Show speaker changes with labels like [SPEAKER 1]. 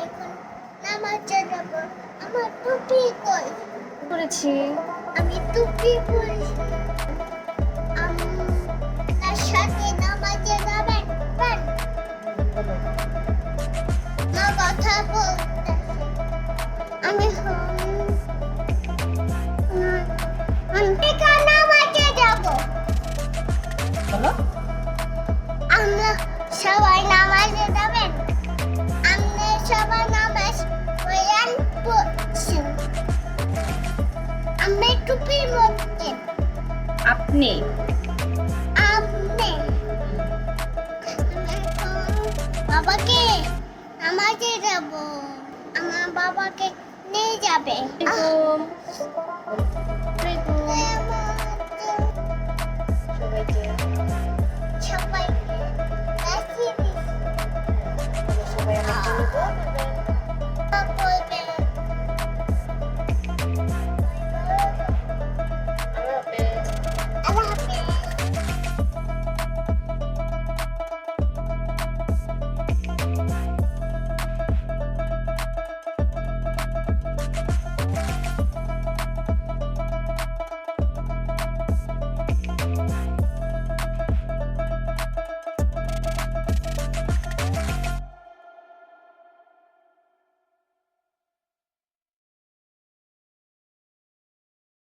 [SPEAKER 1] এখন নামাজে যাব। আমার টুপি কই?
[SPEAKER 2] করেছি।
[SPEAKER 1] আমি টুপি পরি। আপনার সাথে নামাজে যাবেন? না কথা বলতেছি। আমি নামাজে যাব।
[SPEAKER 2] বলো।
[SPEAKER 1] আমরা সবাই নামাজে যাবেন? আমরা সবাই নামাজ কোরআন পড়ছি। আমি টুপি পরছি।
[SPEAKER 2] আপনি।
[SPEAKER 1] আপনি বাবাকে নামাজে যাব। আমার বাবাকে নিয়ে যাবে।
[SPEAKER 2] এরকম